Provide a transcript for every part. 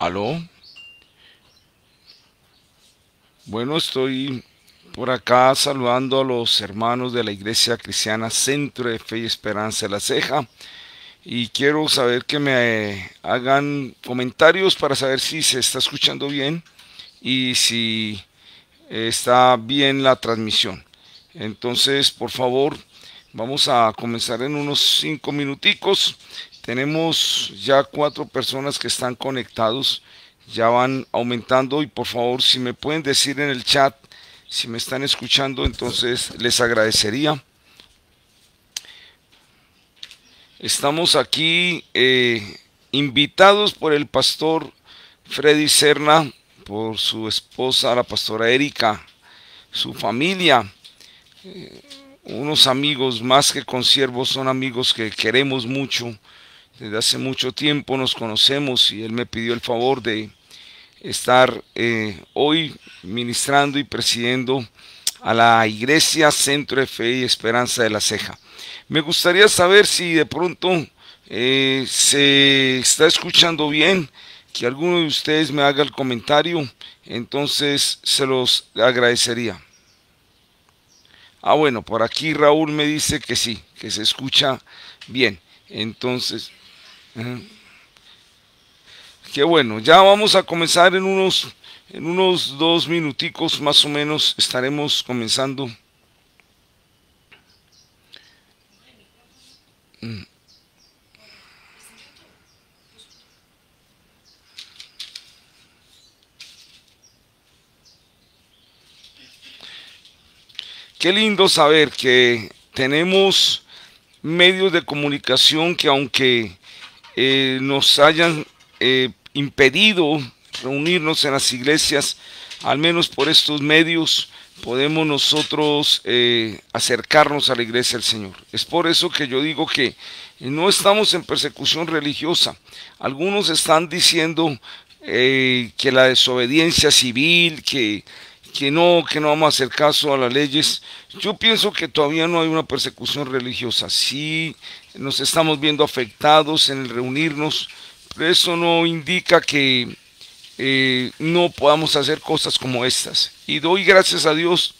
Aló, bueno, estoy por acá saludando a los hermanos de la Iglesia Cristiana Centro de Fe y Esperanza de La Ceja y quiero saber que me hagan comentarios para saber si se está escuchando bien y si está bien la transmisión. Entonces, por favor, vamos a comenzar en unos 5 minuticos. Tenemos ya 4 personas que están conectados, ya van aumentando y por favor, si me pueden decir en el chat si me están escuchando, entonces les agradecería. Estamos aquí invitados por el pastor Freddy Serna, por su esposa, la pastora Erika, su familia, unos amigos más que consiervos, son amigos que queremos mucho. Desde hace mucho tiempo nos conocemos y él me pidió el favor de estar hoy ministrando y presidiendo a la Iglesia Centro de Fe y Esperanza de La Ceja. Me gustaría saber si de pronto se está escuchando bien, que alguno de ustedes me haga el comentario, entonces se los agradecería. Bueno, por aquí Raúl me dice que sí, que se escucha bien. Entonces, qué bueno, ya vamos a comenzar en unos 2 minuticos más o menos, estaremos comenzando. Qué lindo saber que tenemos medios de comunicación que aunque nos hayan impedido reunirnos en las iglesias, al menos por estos medios podemos nosotros acercarnos a la iglesia del Señor. Es por eso que yo digo que no estamos en persecución religiosa. Algunos están diciendo que la desobediencia civil, que no vamos a hacer caso a las leyes. Yo pienso que todavía no hay una persecución religiosa. Sí nos estamos viendo afectados en el reunirnos, pero eso no indica que no podamos hacer cosas como estas. Y doy gracias a Dios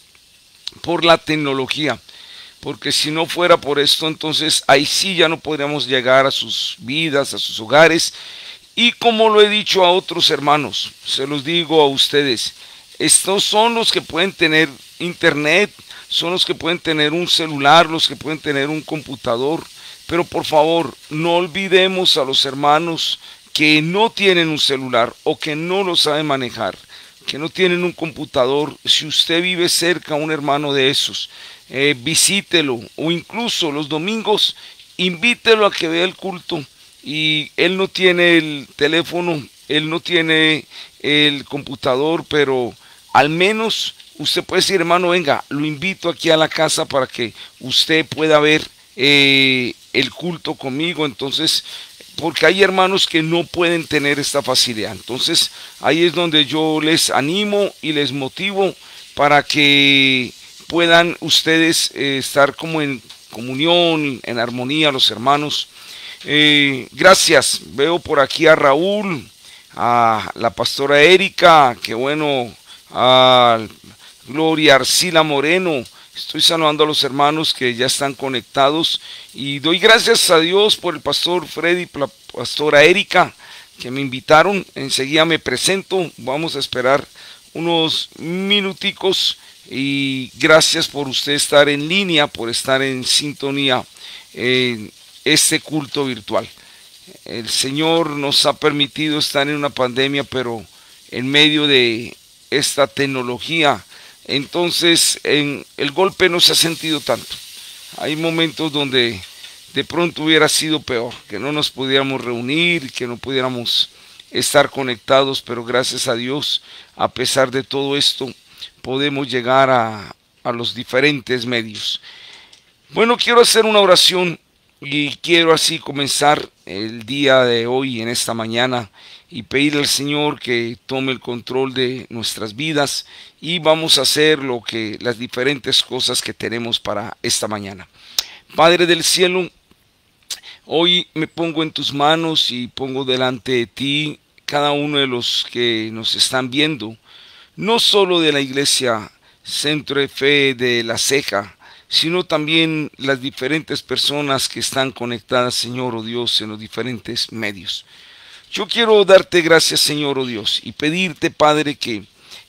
por la tecnología, porque si no fuera por esto, entonces ahí sí ya no podríamos llegar a sus vidas, a sus hogares. Y como lo he dicho a otros hermanos, se los digo a ustedes, estos son los que pueden tener internet, son los que pueden tener un celular, los que pueden tener un computador, pero por favor, no olvidemos a los hermanos que no tienen un celular o que no lo saben manejar, que no tienen un computador. Si usted vive cerca a un hermano de esos, visítelo, o incluso los domingos invítelo a que vea el culto. Y él no tiene el teléfono, él no tiene el computador, pero al menos usted puede decir, hermano, venga, lo invito aquí a la casa para que usted pueda ver el culto conmigo. Entonces, porque hay hermanos que no pueden tener esta facilidad. Entonces, ahí es donde yo les animo y les motivo para que puedan ustedes estar como en comunión, en armonía, los hermanos. Gracias, veo por aquí a Raúl, a la pastora Erika, que bueno, a Gloria Arcila Moreno. Estoy saludando a los hermanos que ya están conectados y doy gracias a Dios por el pastor Freddy, la pastora Erika, que me invitaron. Enseguida me presento, vamos a esperar unos minuticos y gracias por usted estar en línea, por estar en sintonía en este culto virtual. El Señor nos ha permitido estar en una pandemia, pero en medio de esta tecnología, entonces el golpe no se ha sentido tanto. Hay momentos donde de pronto hubiera sido peor, que no nos pudiéramos reunir, que no pudiéramos estar conectados, pero gracias a Dios, a pesar de todo esto, podemos llegar a los diferentes medios. Bueno, quiero hacer una oración y quiero así comenzar el día de hoy, en esta mañana, y pedirle al Señor que tome el control de nuestras vidas y vamos a hacer las diferentes cosas que tenemos para esta mañana. Padre del cielo, hoy me pongo en tus manos y pongo delante de ti cada uno de los que nos están viendo, no solo de la iglesia Centro de Fe de La Ceja, sino también las diferentes personas que están conectadas, Señor, oh Dios, en los diferentes medios. Yo quiero darte gracias, Señor, oh Dios, y pedirte, Padre, que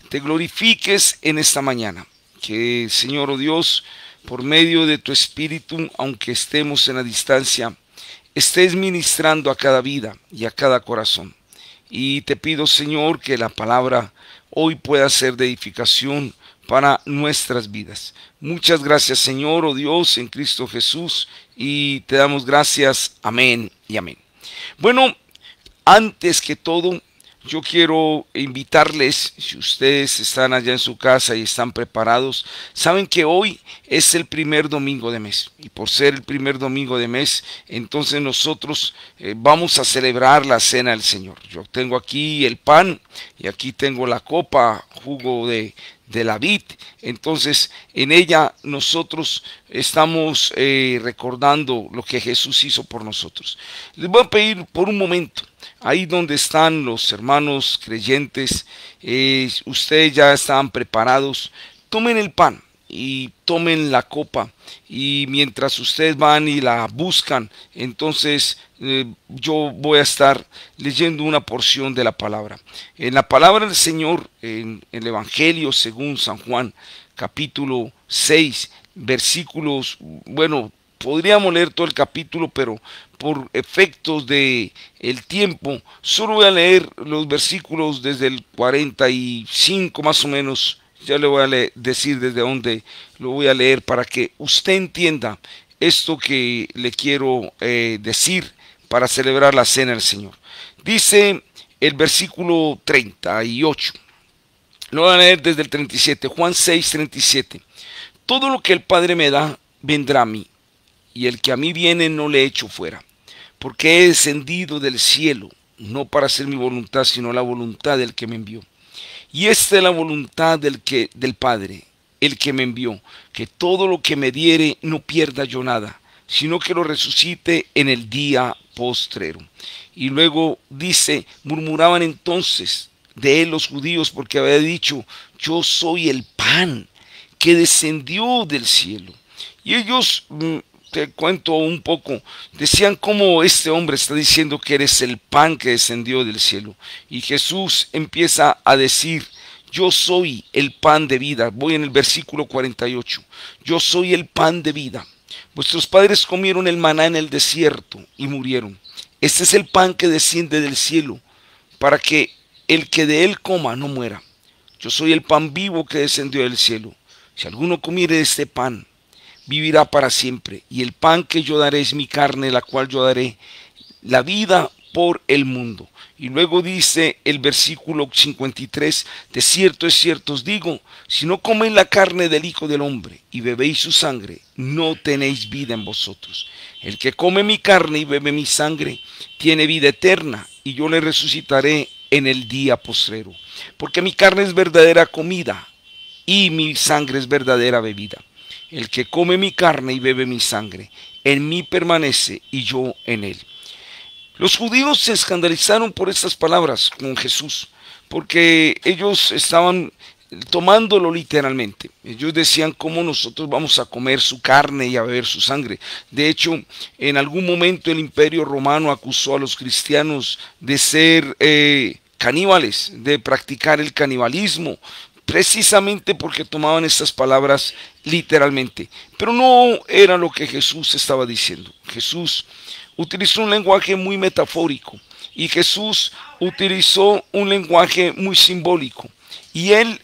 te glorifiques en esta mañana. Que, Señor, oh Dios, por medio de tu Espíritu, aunque estemos en la distancia, estés ministrando a cada vida y a cada corazón. Y te pido, Señor, que la palabra hoy pueda ser de edificación para nuestras vidas. Muchas gracias, Señor, oh Dios, en Cristo Jesús, y te damos gracias. Amén y amén. Bueno, antes que todo, yo quiero invitarles, si ustedes están allá en su casa y están preparados, saben que hoy es el primer domingo de mes. Y por ser el primer domingo de mes, entonces nosotros vamos a celebrar la cena del Señor. Yo tengo aquí el pan y aquí tengo la copa, jugo de la vid. Entonces en ella nosotros estamos recordando lo que Jesús hizo por nosotros. Les voy a pedir por un momento, ahí donde están los hermanos creyentes, ustedes ya estaban preparados, tomen el pan y tomen la copa, y mientras ustedes van y la buscan, entonces yo voy a estar leyendo una porción de la palabra. En la palabra del Señor, en el Evangelio según San Juan, capítulo 6, versículos, bueno, podríamos leer todo el capítulo, pero por efectos de el tiempo, solo voy a leer los versículos desde el 45 más o menos. Ya le voy a decir desde dónde lo voy a leer para que usted entienda esto que le quiero decir para celebrar la cena del Señor. Dice el versículo 38. Lo voy a leer desde el 37. Juan 6, 37. Todo lo que el Padre me da vendrá a mí, y el que a mí viene no le echo fuera, porque he descendido del cielo, no para hacer mi voluntad, sino la voluntad del que me envió. Y esta es la voluntad del Padre, el que me envió, que todo lo que me diere no pierda yo nada, sino que lo resucite en el día postrero. Y luego dice, murmuraban entonces de él los judíos, porque había dicho, yo soy el pan que descendió del cielo. Y ellos, te cuento un poco, decían cómo este hombre está diciendo que eres el pan que descendió del cielo. Y Jesús empieza a decir, yo soy el pan de vida. Voy en el versículo 48. Yo soy el pan de vida. Vuestros padres comieron el maná en el desierto y murieron. Este es el pan que desciende del cielo, para que el que de él coma no muera. Yo soy el pan vivo que descendió del cielo. Si alguno comiere de este pan, vivirá para siempre. Y el pan que yo daré es mi carne, la cual yo daré la vida por el mundo. Y luego dice el versículo 53, de cierto es cierto os digo, si no coméis la carne del Hijo del Hombre y bebéis su sangre, no tenéis vida en vosotros. El que come mi carne y bebe mi sangre, tiene vida eterna, y yo le resucitaré en el día postrero. Porque mi carne es verdadera comida, y mi sangre es verdadera bebida. El que come mi carne y bebe mi sangre, en mí permanece y yo en él. Los judíos se escandalizaron por estas palabras con Jesús, porque ellos estaban tomándolo literalmente. Ellos decían, ¿cómo nosotros vamos a comer su carne y a beber su sangre? De hecho, en algún momento el Imperio Romano acusó a los cristianos de ser caníbales, de practicar el canibalismo, precisamente porque tomaban estas palabras literalmente. Pero no era lo que Jesús estaba diciendo. Jesús utilizó un lenguaje muy metafórico y Jesús utilizó un lenguaje muy simbólico. Y él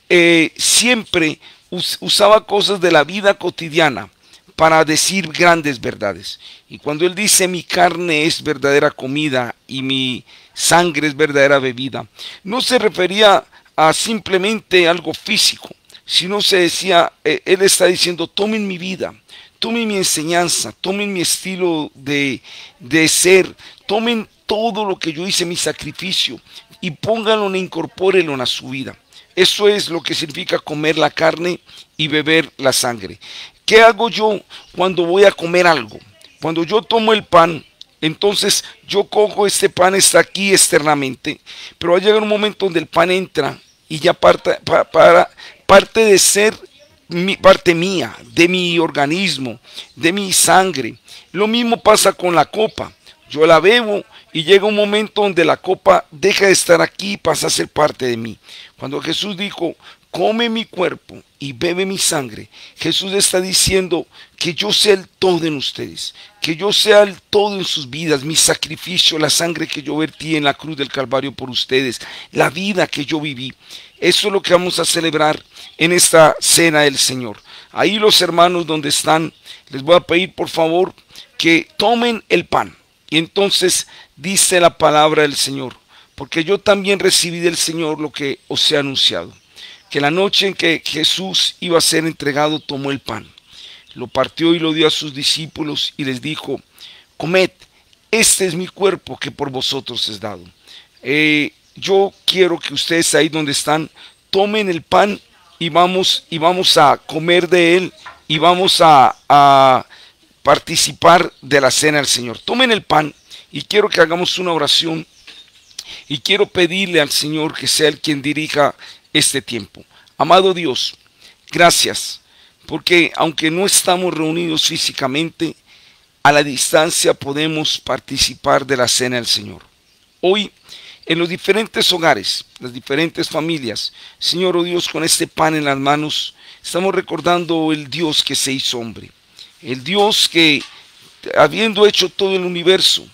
siempre usaba cosas de la vida cotidiana para decir grandes verdades. Y cuando él dice mi carne es verdadera comida y mi sangre es verdadera bebida, no se refería a simplemente algo físico, sino se decía, él está diciendo, tomen mi vida, tomen mi enseñanza, tomen mi estilo de ser, tomen todo lo que yo hice, mi sacrificio, y pónganlo e incorpórenlo a su vida. Eso es lo que significa comer la carne y beber la sangre. ¿Qué hago yo cuando voy a comer algo? Cuando yo tomo el pan, Entonces yo cojo este pan, está aquí externamente, pero va a llegar un momento donde el pan entra y ya parte de ser parte mía, de mi organismo, de mi sangre. Lo mismo pasa con la copa. Yo la bebo y llega un momento donde la copa deja de estar aquí y pasa a ser parte de mí. Cuando Jesús dijo, come mi cuerpo y bebe mi sangre, Jesús está diciendo que yo sea el todo en ustedes, que yo sea el todo en sus vidas, mi sacrificio, la sangre que yo vertí en la cruz del Calvario por ustedes, la vida que yo viví. Eso es lo que vamos a celebrar en esta cena del Señor. Ahí los hermanos donde están, les voy a pedir por favor que tomen el pan. Y entonces dice la palabra del Señor, porque yo también recibí del Señor lo que os he anunciado, que la noche en que Jesús iba a ser entregado, tomó el pan, lo partió y lo dio a sus discípulos y les dijo, comed, este es mi cuerpo que por vosotros es dado. Yo quiero que ustedes ahí donde están, tomen el pan y vamos a comer de él y vamos a participar de la cena del Señor. Tomen el pan y quiero que hagamos una oración y quiero pedirle al Señor que sea el quien dirija este tiempo. Amado Dios, gracias, porque aunque no estamos reunidos físicamente, a la distancia podemos participar de la cena del Señor. Hoy, en los diferentes hogares, las diferentes familias, Señor, oh Dios, con este pan en las manos, estamos recordando el Dios que se hizo hombre. El Dios que, habiendo hecho todo el universo,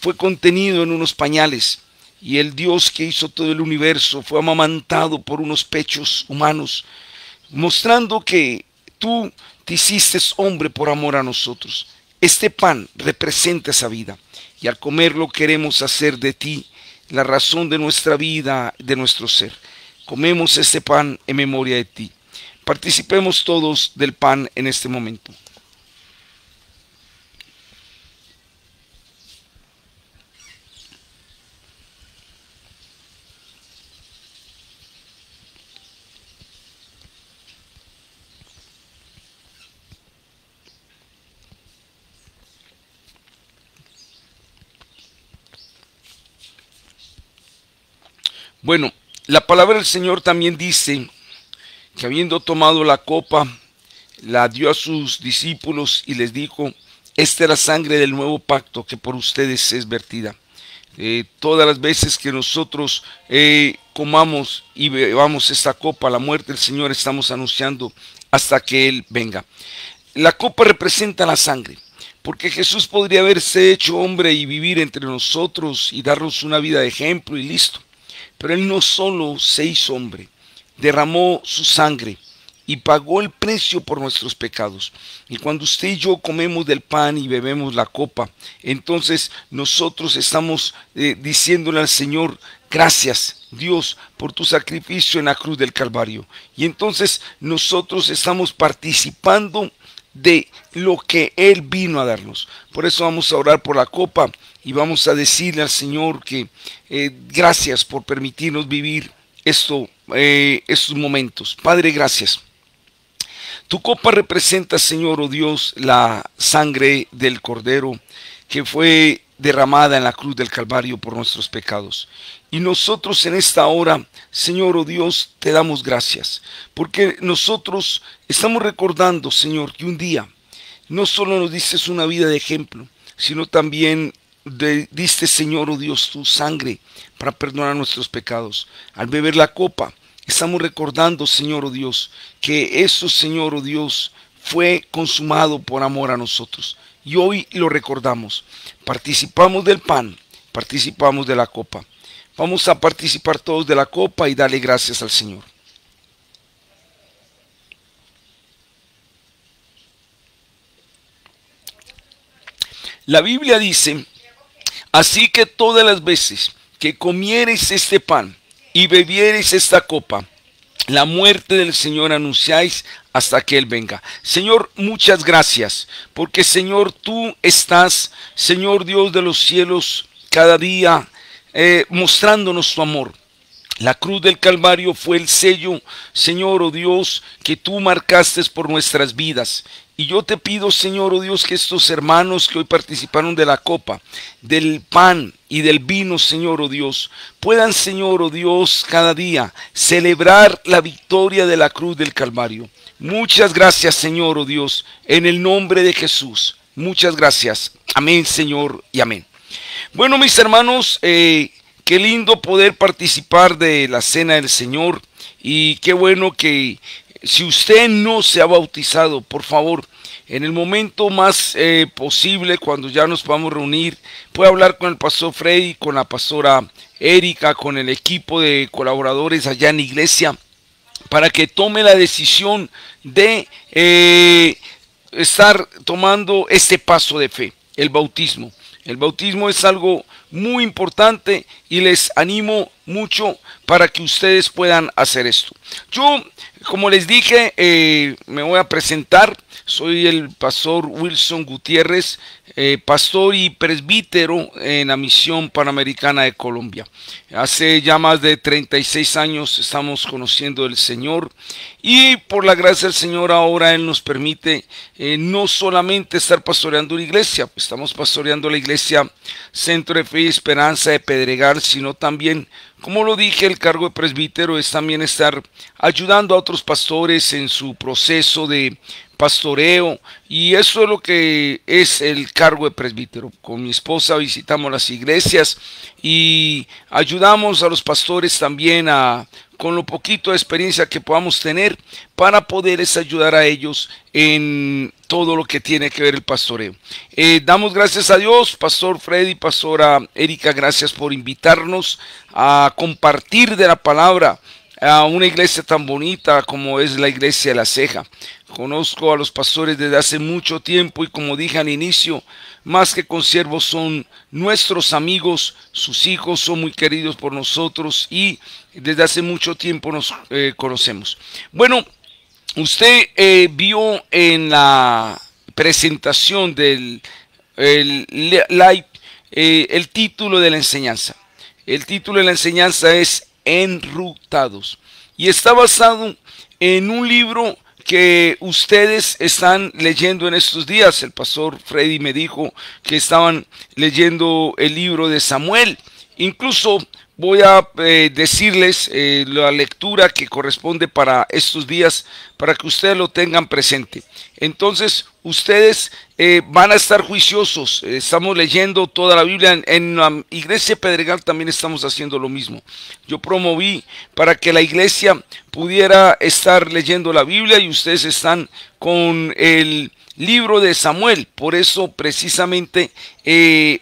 fue contenido en unos pañales. Y el Dios que hizo todo el universo fue amamantado por unos pechos humanos, mostrando que tú te hiciste hombre por amor a nosotros. Este pan representa esa vida. Y al comerlo queremos hacer de ti la razón de nuestra vida, de nuestro ser. Comemos este pan en memoria de ti. Participemos todos del pan en este momento. Bueno, la palabra del Señor también dice que habiendo tomado la copa, la dio a sus discípulos y les dijo, esta es la sangre del nuevo pacto que por ustedes es vertida. Todas las veces que nosotros comamos y bebamos esta copa, la muerte del Señor, estamos anunciando hasta que Él venga. La copa representa la sangre, porque Jesús podría haberse hecho hombre y vivir entre nosotros y darnos una vida de ejemplo y listo. Pero Él no solo se hizo hombre, derramó su sangre y pagó el precio por nuestros pecados. Y cuando usted y yo comemos del pan y bebemos la copa, entonces nosotros estamos diciéndole al Señor, gracias Dios por tu sacrificio en la cruz del Calvario. Y entonces nosotros estamos participando de lo que Él vino a darnos. Por eso vamos a orar por la copa y vamos a decirle al Señor que gracias por permitirnos vivir estos momentos. Padre, gracias. Tu copa representa, Señor, oh Dios, la sangre del Cordero que fue derramada en la cruz del Calvario por nuestros pecados. Y nosotros en esta hora, Señor, oh Dios, te damos gracias, porque nosotros estamos recordando, Señor, que un día no solo nos diste una vida de ejemplo, sino también diste, Señor, oh Dios, tu sangre para perdonar nuestros pecados. Al beber la copa, estamos recordando, Señor, oh Dios, que eso, Señor, oh Dios, fue consumado por amor a nosotros. Y hoy lo recordamos. Participamos del pan, participamos de la copa. Vamos a participar todos de la copa y darle gracias al Señor. La Biblia dice, así que todas las veces que comiereis este pan y bebiereis esta copa, la muerte del Señor anunciáis hasta que Él venga. Señor, muchas gracias, porque Señor, tú estás, Señor Dios de los cielos, cada día mostrándonos tu amor. La cruz del Calvario fue el sello, Señor, oh Dios, que tú marcaste por nuestras vidas. Y yo te pido, Señor, oh Dios, que estos hermanos que hoy participaron de la copa, del pan y del vino, Señor, oh Dios, puedan, Señor, oh Dios, cada día celebrar la victoria de la cruz del Calvario. Muchas gracias, Señor, oh Dios, en el nombre de Jesús. Muchas gracias. Amén, Señor, y amén. Bueno, mis hermanos, qué lindo poder participar de la cena del Señor, y qué bueno que si usted no se ha bautizado, por favor, en el momento más posible, cuando ya nos podamos reunir, puede hablar con el pastor Freddy, con la pastora Erika, con el equipo de colaboradores allá en la iglesia, para que tome la decisión de estar tomando este paso de fe, el bautismo. El bautismo es algo muy importante y les animo mucho para que ustedes puedan hacer esto. Yo, como les dije, me voy a presentar. Soy el pastor Wilson Gutiérrez, pastor y presbítero en la Misión Panamericana de Colombia. Hace ya más de 36 años estamos conociendo al Señor, y por la gracia del Señor ahora Él nos permite no solamente estar pastoreando una iglesia, estamos pastoreando la iglesia Centro de Fe y Esperanza de Pedregal, sino también, como lo dije, el cargo de presbítero es también estar ayudando a otros pastores en su proceso de pastoreo, y eso es lo que es el cargo de presbítero. Con mi esposa visitamos las iglesias y ayudamos a los pastores también con lo poquito de experiencia que podamos tener, para poderles ayudar a ellos en todo lo que tiene que ver el pastoreo. Damos gracias a Dios, pastor Freddy, pastora Erika, gracias por invitarnos a compartir de la palabra a una iglesia tan bonita como es la iglesia de La Ceja. Conozco a los pastores desde hace mucho tiempo, y como dije al inicio, más que consiervos son nuestros amigos, sus hijos son muy queridos por nosotros y desde hace mucho tiempo nos conocemos. Bueno, usted vio en la presentación del live el título de la enseñanza. El título de la enseñanza es Enrutados, y está basado en un libro que ustedes están leyendo en estos días. El pastor Freddy me dijo que estaban leyendo el libro de Samuel. Incluso voy a decirles la lectura que corresponde para estos días, para que ustedes lo tengan presente. Entonces, ustedes van a estar juiciosos. Estamos leyendo toda la Biblia. En la iglesia Pedregal también estamos haciendo lo mismo. Yo promoví para que la iglesia pudiera estar leyendo la Biblia, y ustedes están con el libro de Samuel. Por eso precisamente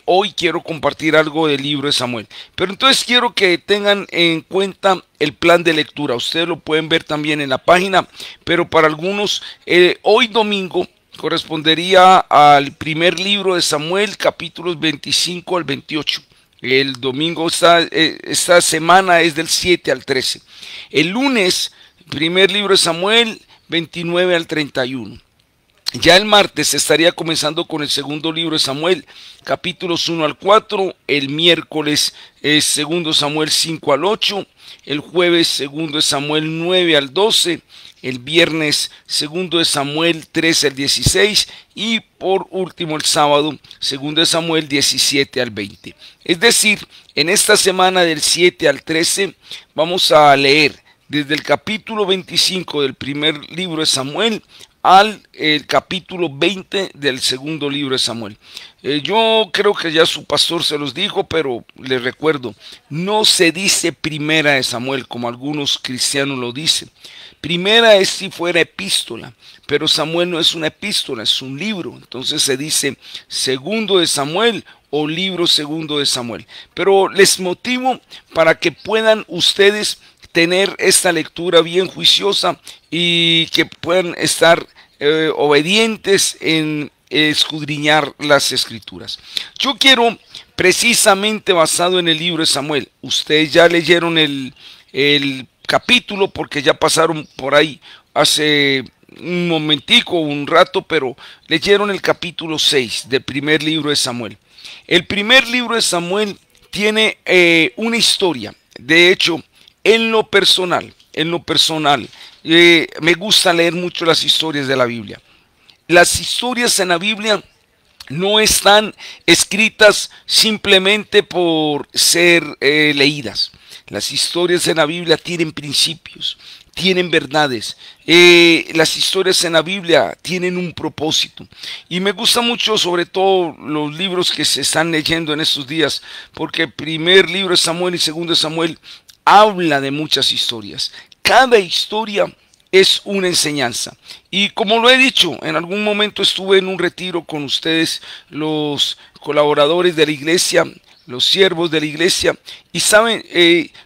hoy quiero compartir algo del libro de Samuel. Pero entonces quiero que tengan en cuenta el plan de lectura. Ustedes lo pueden ver también en la página, pero para algunos hoy domingo correspondería al primer libro de Samuel, capítulos 25 al 28. El domingo, esta semana es del 7 al 13. El lunes, primer libro de Samuel, 29 al 31. Ya el martes estaría comenzando con el segundo libro de Samuel, capítulos 1 al 4. El miércoles es segundo Samuel 5 al 8. El jueves segundo de Samuel 9 al 12. El viernes segundo de Samuel 13 al 16. Y por último el sábado segundo de Samuel 17 al 20. Es decir, en esta semana del 7 al 13 vamos a leer desde el capítulo 25 del primer libro de Samuel al capítulo 20 del segundo libro de Samuel. Yo creo que ya su pastor se los dijo, pero les recuerdo, no se dice primera de Samuel como algunos cristianos lo dicen. Primera es si fuera epístola, pero Samuel no es una epístola, es un libro. Entonces se dice segundo de Samuel o libro segundo de Samuel. Pero les motivo para que puedan ustedes tener esta lectura bien juiciosa y que puedan estar obedientes en escudriñar las escrituras. Yo quiero, precisamente basado en el libro de Samuel, ustedes ya leyeron el capítulo porque ya pasaron por ahí hace un momentico, un rato, pero leyeron el capítulo 6 del primer libro de Samuel. El primer libro de Samuel tiene una historia. De hecho, En lo personal, me gusta leer mucho las historias de la Biblia. Las historias en la Biblia no están escritas simplemente por ser leídas. Las historias en la Biblia tienen principios, tienen verdades. Las historias en la Biblia tienen un propósito. Y me gusta mucho, sobre todo, los libros que se están leyendo en estos días, porque el primer libro de Samuel y segundo de Samuel habla de muchas historias. Cada historia es una enseñanza. Y como lo he dicho, en algún momento estuve en un retiro con ustedes, los colaboradores de la iglesia, los siervos de la iglesia, y saben,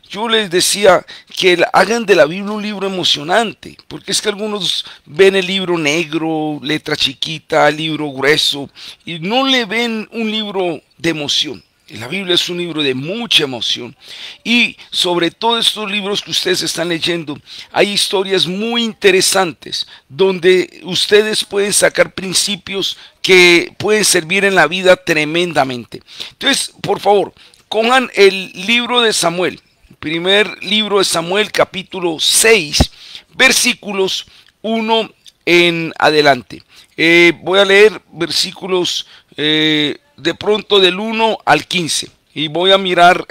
yo les decía que hagan de la Biblia un libro emocionante, porque es que algunos ven el libro negro, letra chiquita, libro grueso, y no le ven un libro de emoción. La Biblia es un libro de mucha emoción, y sobre todo estos libros que ustedes están leyendo, hay historias muy interesantes donde ustedes pueden sacar principios que pueden servir en la vida tremendamente. Entonces, por favor, cojan el libro de Samuel, primer libro de Samuel, capítulo 6, versículos 1 en adelante. Voy a leer versículos de pronto del 1 al 15 y voy a mirar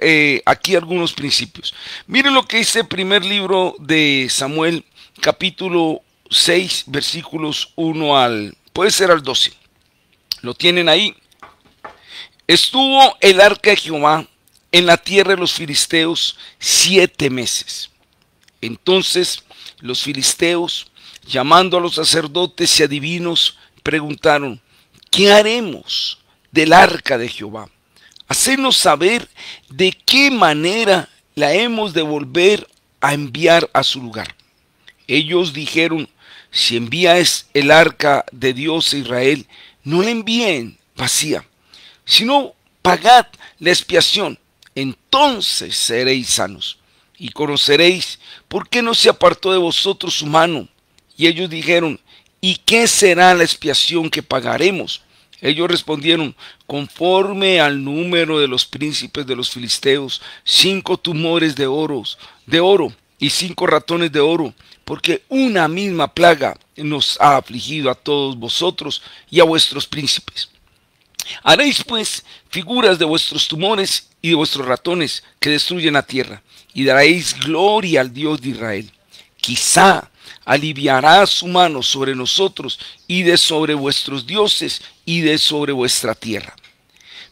aquí algunos principios. Miren lo que dice el primer libro de Samuel, capítulo 6, versículos 1 puede ser al 12. ¿Lo tienen ahí? Estuvo el arca de Jehová en la tierra de los filisteos 7 meses. Entonces los filisteos, llamando a los sacerdotes y adivinos, preguntaron: ¿qué haremos del arca de Jehová? Hacednos saber de qué manera la hemos de volver a enviar a su lugar. Ellos dijeron: si envías el arca de Dios a Israel, no la envíen vacía, sino pagad la expiación, entonces seréis sanos, y conoceréis por qué no se apartó de vosotros su mano. Y ellos dijeron: ¿y qué será la expiación que pagaremos? Ellos respondieron: conforme al número de los príncipes de los filisteos, 5 tumores de oro y 5 ratones de oro, porque una misma plaga nos ha afligido a todos vosotros y a vuestros príncipes. Haréis pues figuras de vuestros tumores y de vuestros ratones que destruyen la tierra, y daréis gloria al Dios de Israel. Quizá aliviará su mano sobre nosotros y de sobre vuestros dioses y de sobre vuestra tierra.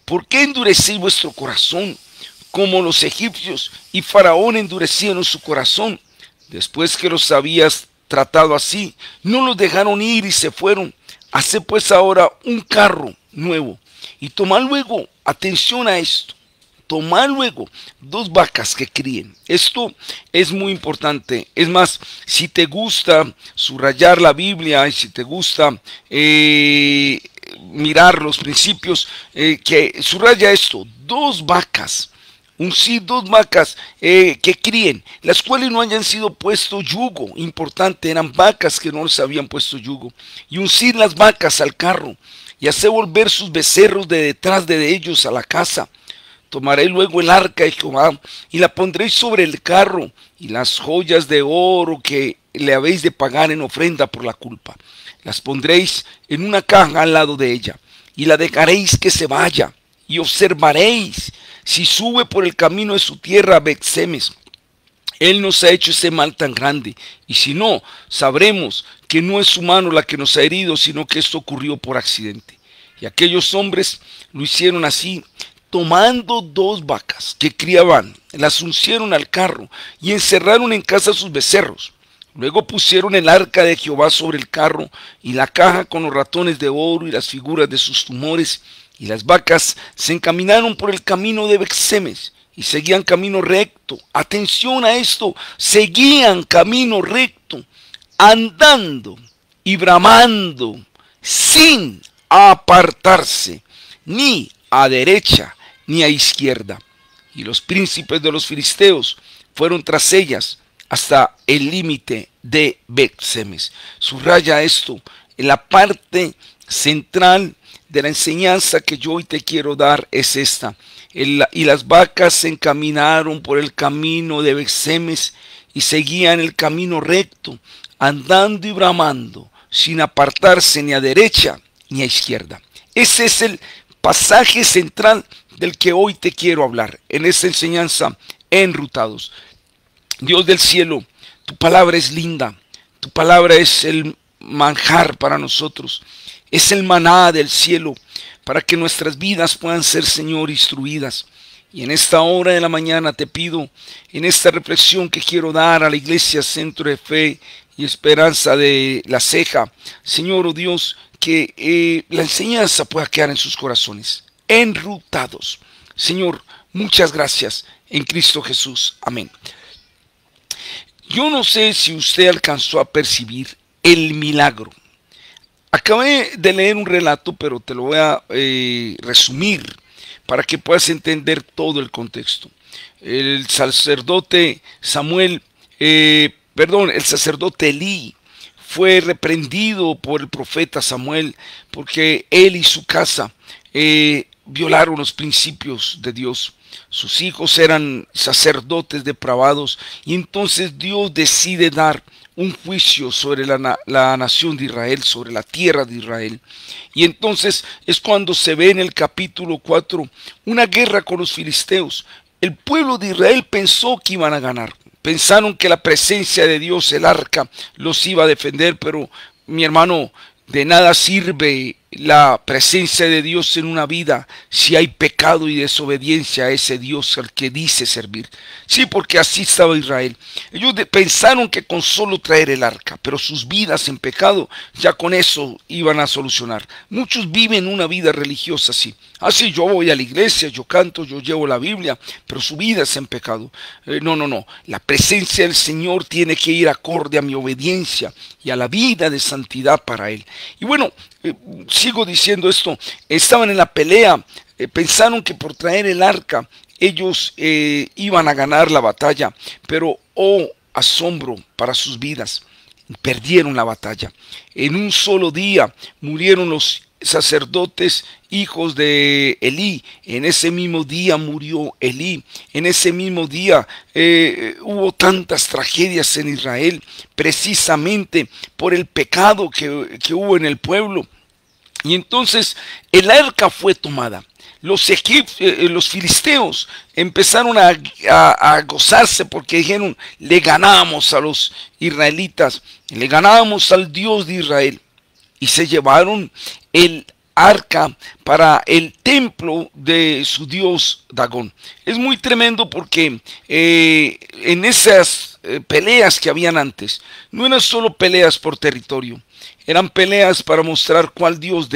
¿Por qué endurecéis vuestro corazón como los egipcios y Faraón endurecieron su corazón? Después que los habías tratado así, no los dejaron ir y se fueron. Haced pues ahora un carro nuevo y tomad luego, atención a esto, tomad luego 2 vacas que críen. Esto es muy importante. Es más, si te gusta subrayar la Biblia y si te gusta mirar los principios, que subraya esto: 2 vacas. Sí, 2 vacas que críen, las cuales no hayan sido puesto yugo. Importante, eran vacas que no les habían puesto yugo. Y uncid las vacas al carro y haced volver sus becerros de detrás de ellos a la casa. Tomaré luego el arca de Jehová y la pondréis sobre el carro, y las joyas de oro que le habéis de pagar en ofrenda por la culpa, las pondréis en una caja al lado de ella, y la dejaréis que se vaya, y observaréis si sube por el camino de su tierra a Bet-Semes. Él nos ha hecho ese mal tan grande, y si no, sabremos que no es su mano la que nos ha herido, sino que esto ocurrió por accidente. Y aquellos hombres lo hicieron así, tomando 2 vacas que criaban, las uncieron al carro y encerraron en casa sus becerros. Luego pusieron el arca de Jehová sobre el carro y la caja con los ratones de oro y las figuras de sus tumores, y las vacas se encaminaron por el camino de Bet-Semes y seguían camino recto. Atención a esto: seguían camino recto, andando y bramando, sin apartarse ni a derecha ni a izquierda. Y los príncipes de los filisteos fueron tras ellas hasta el límite de Bet-Semes. Subraya esto: en la parte central de la enseñanza que yo hoy te quiero dar es esta. Y las vacas se encaminaron por el camino de Beth-Semes y seguían el camino recto, andando y bramando, sin apartarse ni a derecha ni a izquierda. Ese es el pasaje central del que hoy te quiero hablar, en esta enseñanza Enrutados. Dios del cielo, tu palabra es linda, tu palabra es el manjar para nosotros, es el maná del cielo, para que nuestras vidas puedan ser, Señor, instruidas. Y en esta hora de la mañana te pido, en esta reflexión que quiero dar a la Iglesia Centro de Fe y Esperanza de La Ceja, Señor, oh Dios, que la enseñanza pueda quedar en sus corazones, enrutados. Señor, muchas gracias en Cristo Jesús. Amén. Yo no sé si usted alcanzó a percibir el milagro. Acabé de leer un relato, pero te lo voy a resumir para que puedas entender todo el contexto. El sacerdote el sacerdote Elí fue reprendido por el profeta Samuel porque él y su casa violaron los principios de Dios. Sus hijos eran sacerdotes depravados y entonces Dios decide dar un juicio sobre la nación de Israel, sobre la tierra de Israel. Y entonces es cuando se ve en el capítulo 4 una guerra con los filisteos. El pueblo de Israel pensó que iban a ganar. Pensaron que la presencia de Dios, el arca, los iba a defender, pero mi hermano, de nada sirve la presencia de Dios en una vida si hay pecado y desobediencia a ese Dios al que dice servir. Sí, porque así estaba Israel. Ellos pensaron que con solo traer el arca, pero sus vidas en pecado, ya con eso iban a solucionar. Muchos viven una vida religiosa así. Así yo voy a la iglesia, yo canto, yo llevo la Biblia, pero su vida es en pecado. No. La presencia del Señor tiene que ir acorde a mi obediencia y a la vida de santidad para Él. Y bueno, sigo diciendo esto, estaban en la pelea, pensaron que por traer el arca ellos iban a ganar la batalla, pero oh asombro para sus vidas, perdieron la batalla. En un solo día murieron los sacerdotes hijos de Elí. En ese mismo día murió Elí. En ese mismo día hubo tantas tragedias en Israel precisamente por el pecado que hubo en el pueblo. Y entonces el arca fue tomada. Los filisteos empezaron a gozarse porque dijeron, le ganamos a los israelitas, le ganamos al Dios de Israel. Y se llevaron el arca para el templo de su dios Dagón. Es muy tremendo porque en esas peleas que habían antes, no eran solo peleas por territorio, eran peleas para mostrar cuál Dios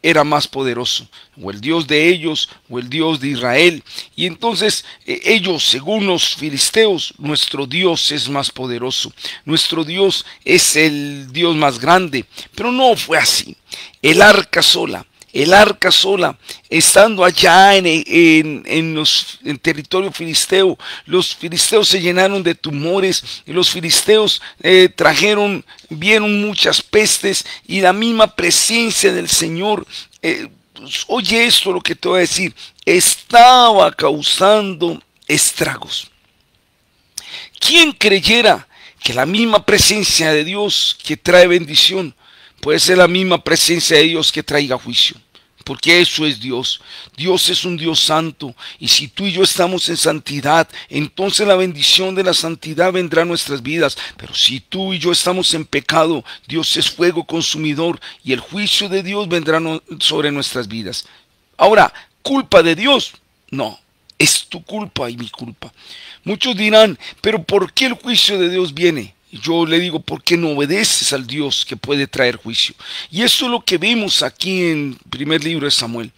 era más poderoso, o el Dios de ellos, o el Dios de Israel. Y entonces ellos, según los filisteos, nuestro Dios es más poderoso, nuestro Dios es el Dios más grande. Pero no fue así. El arca sola, estando allá en territorio filisteo, los filisteos se llenaron de tumores, y los filisteos vieron muchas pestes, y la misma presencia del Señor, oye esto lo que te voy a decir, estaba causando estragos. ¿Quién creyera que la misma presencia de Dios que trae bendición puede ser la misma presencia de Dios que traiga juicio? Porque eso es Dios. Dios es un Dios santo. Y si tú y yo estamos en santidad, entonces la bendición de la santidad vendrá a nuestras vidas. Pero si tú y yo estamos en pecado, Dios es fuego consumidor y el juicio de Dios vendrá sobre nuestras vidas. Ahora, ¿culpa de Dios? No, es tu culpa y mi culpa. Muchos dirán, pero ¿por qué el juicio de Dios viene? Yo le digo, ¿por qué no obedeces al Dios que puede traer juicio? Y eso es lo que vemos aquí en el primer libro de Samuel.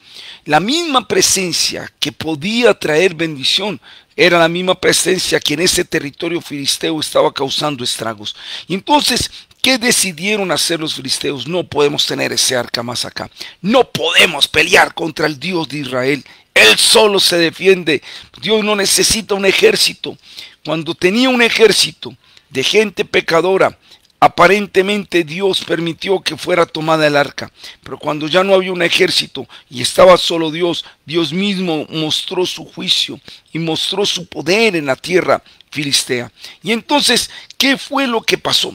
La misma presencia que podía traer bendición era la misma presencia que en ese territorio filisteo estaba causando estragos. Y entonces, ¿qué decidieron hacer los filisteos? No podemos tener ese arca más acá. No podemos pelear contra el Dios de Israel. Él solo se defiende. Dios no necesita un ejército. Cuando tenía un ejército de gente pecadora Aparentemente Dios permitió que fuera tomada el arca, pero cuando ya no había un ejército y estaba solo Dios, Dios mismo mostró su juicio y mostró su poder en la tierra filistea. Y entonces, ¿qué fue lo que pasó?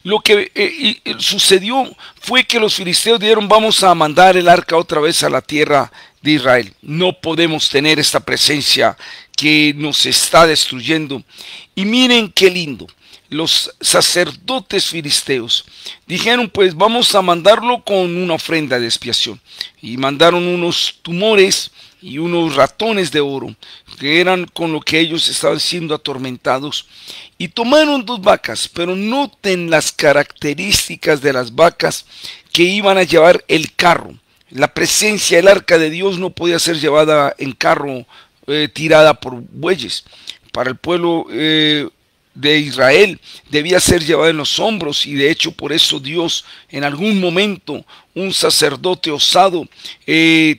Lo que sucedió fue que los filisteos dijeron: vamos a mandar el arca otra vez a la tierra de Israel. No podemos tener esta presencia que nos está destruyendo. Y miren qué lindo. Los sacerdotes filisteos dijeron: pues vamos a mandarlo con una ofrenda de expiación. Y mandaron unos tumores y unos ratones de oro, que eran con lo que ellos estaban siendo atormentados. Y tomaron 2 vacas, pero noten las características de las vacas que iban a llevar el carro. La presencia del arca de Dios no podía ser llevada en carro, tirada por bueyes. Para el pueblo de Israel debía ser llevada en los hombros, y de hecho por eso Dios en algún momento, un sacerdote osado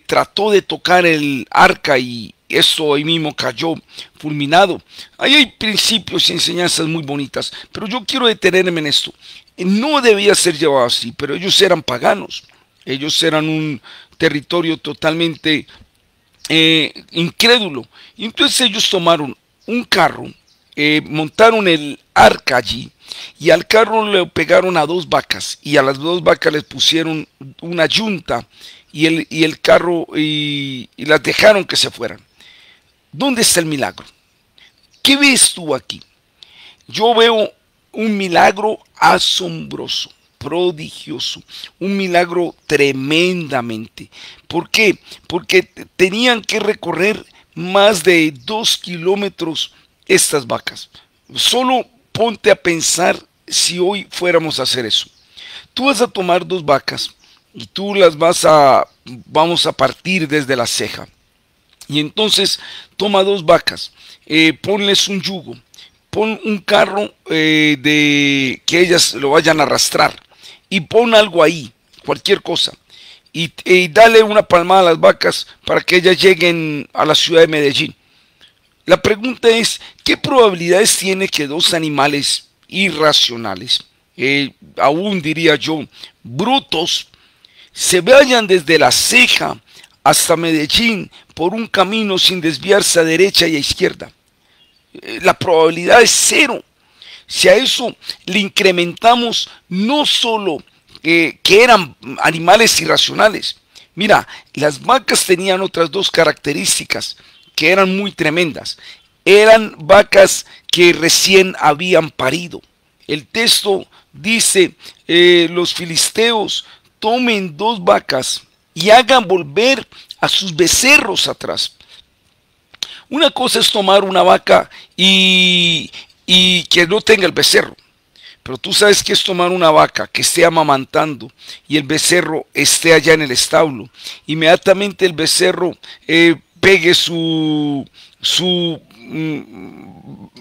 trató de tocar el arca y eso ahí mismo cayó fulminado. Ahí hay principios y enseñanzas muy bonitas, pero yo quiero detenerme en esto. No debía ser llevado así, pero ellos eran paganos, ellos eran un territorio totalmente incrédulo, y entonces ellos tomaron un carro, montaron el arca allí, y al carro le pegaron a 2 vacas, y a las 2 vacas les pusieron una yunta, y el carro, y las dejaron que se fueran. ¿Dónde está el milagro? ¿Qué ves tú aquí? Yo veo un milagro asombroso, prodigioso, un milagro tremendamente. ¿Por qué? Porque tenían que recorrer más de 2 kilómetros estas vacas. Solo ponte a pensar si hoy fuéramos a hacer eso. Tú vas a tomar 2 vacas y tú las vamos a partir desde la ceja. Y entonces toma 2 vacas, ponles un yugo, pon un carro que ellas lo vayan a arrastrar, y pon algo ahí, cualquier cosa, y dale una palmada a las vacas para que ellas lleguen a la ciudad de Medellín. La pregunta es: ¿qué probabilidades tiene que 2 animales irracionales, aún diría yo, brutos, se vayan desde la ceja hasta Medellín por un camino sin desviarse a derecha y a izquierda? La probabilidad es 0. Si a eso le incrementamos no solo que eran animales irracionales, mira, las vacas tenían otras 2 características que eran muy tremendas. Eran vacas que recién habían parido. El texto dice: los filisteos tomen 2 vacas y hagan volver a sus becerros atrás. Una cosa es tomar una vaca y que no tenga el becerro, pero tú sabes que es tomar una vaca que esté amamantando y el becerro esté allá en el establo. Inmediatamente el becerro pegue su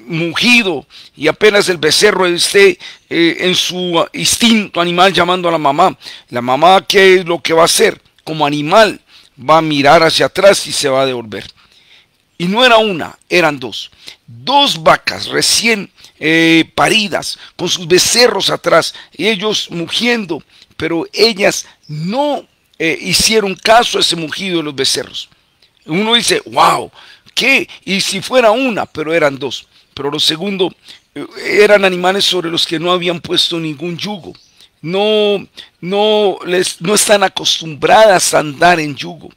mugido, y apenas el becerro esté en su instinto animal llamando a la mamá, ¿qué es lo que va a hacer? Como animal va a mirar hacia atrás y se va a devolver. Y no era una, eran 2 vacas recién paridas, con sus becerros atrás, y ellos mugiendo, pero ellas no hicieron caso a ese mugido de los becerros. Uno dice: wow, ¿qué? Y si fuera una, pero eran 2. Pero lo segundo, eran animales sobre los que no habían puesto ningún yugo. No están acostumbradas a andar en yugo.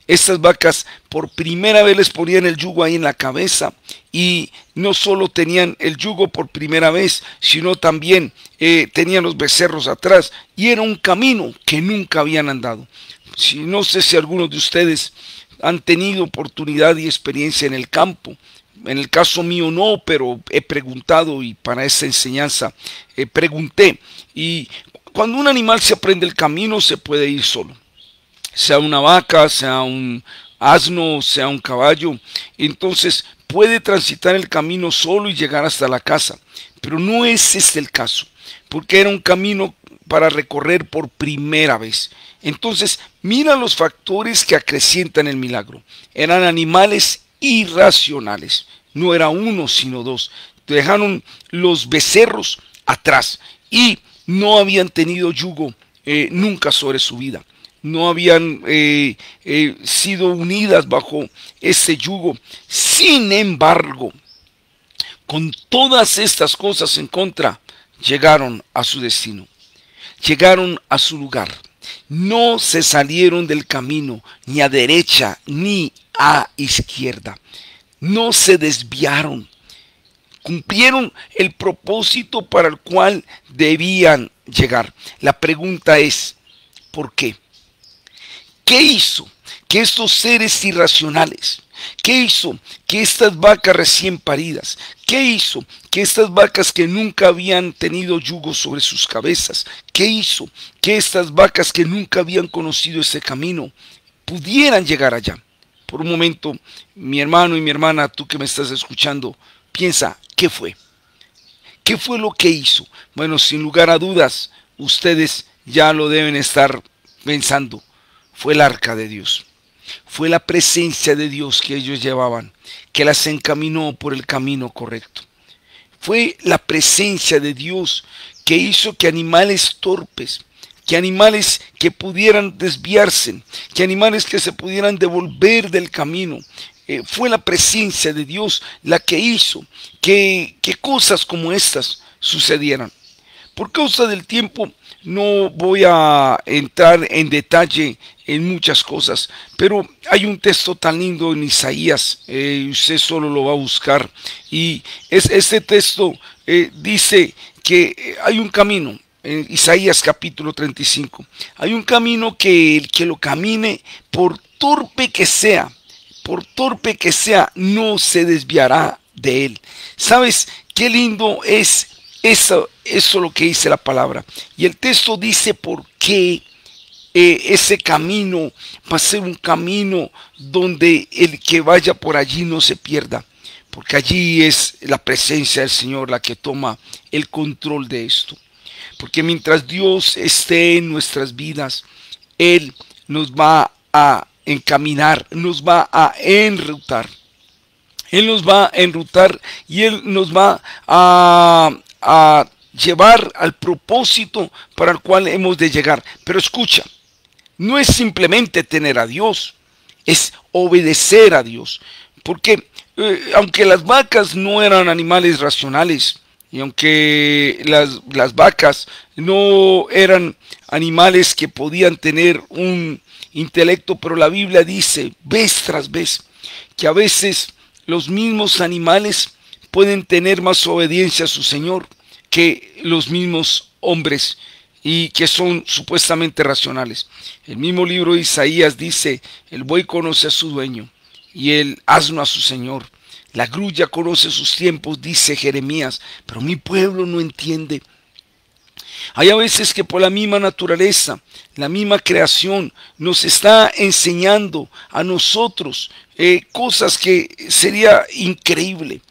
Estas vacas por primera vez les ponían el yugo ahí en la cabeza, y no solo tenían el yugo por primera vez, sino también tenían los becerros atrás, y era un camino que nunca habían andado. No sé si algunos de ustedes han tenido oportunidad y experiencia en el campo. En el caso mío no, pero he preguntado, y para esta enseñanza pregunté. Y cuando un animal se aprende el camino, se puede ir solo. Sea una vaca, sea un asno, sea un caballo, entonces puede transitar el camino solo y llegar hasta la casa. Pero no es este el caso, porque era un camino para recorrer por primera vez. Entonces, mira los factores que acrecientan el milagro. Eran animales irracionales. No era uno, sino 2. Dejaron los becerros atrás y no habían tenido yugo nunca sobre su vida. No habían sido unidas bajo ese yugo. Sin embargo, con todas estas cosas en contra, llegaron a su destino, llegaron a su lugar. No se salieron del camino, ni a derecha ni a izquierda. No se desviaron. Cumplieron el propósito para el cual debían llegar. La pregunta es, ¿por qué? ¿Qué hizo que estos seres irracionales, qué hizo que estas vacas recién paridas, qué hizo que estas vacas que nunca habían tenido yugo sobre sus cabezas, qué hizo que estas vacas que nunca habían conocido ese camino pudieran llegar allá? Por un momento, mi hermano y mi hermana, tú que me estás escuchando, piensa, ¿qué fue? ¿Qué fue lo que hizo? Bueno, sin lugar a dudas, ustedes ya lo deben estar pensando. Fue el arca de Dios. Fue la presencia de Dios que ellos llevaban, que las encaminó por el camino correcto. Fue la presencia de Dios que hizo que animales torpes, que animales que pudieran desviarse, que animales que se pudieran devolver del camino, fue la presencia de Dios la que hizo que cosas como estas sucedieran. Por causa del tiempo no voy a entrar en detalle en muchas cosas, pero hay un texto tan lindo en Isaías, usted solo lo va a buscar, y este texto dice que hay un camino, en Isaías capítulo 35, hay un camino que el que lo camine, por torpe que sea, no se desviará de él. ¿Sabes qué lindo es eso lo que dice la palabra? Y el texto dice por qué ese camino va a ser un camino donde el que vaya por allí no se pierda. Porque allí es la presencia del Señor la que toma el control de esto. Porque mientras Dios esté en nuestras vidas, Él nos va a encaminar, nos va a enrutar. Él nos va a enrutar y Él nos va a llevar al propósito para el cual hemos de llegar. Pero escucha, no es simplemente tener a Dios, es obedecer a Dios. Porque aunque las vacas no eran animales racionales, y aunque las vacas no eran animales que podían tener un intelecto, pero la Biblia dice vez tras vez que a veces los mismos animales pueden tener más obediencia a su Señor que los mismos hombres y que son supuestamente racionales. El mismo libro de Isaías dice, el buey conoce a su dueño y el asno a su señor. La grulla conoce sus tiempos, dice Jeremías, pero mi pueblo no entiende. Hay a veces que por la misma naturaleza, la misma creación, nos está enseñando a nosotros cosas que sería increíble.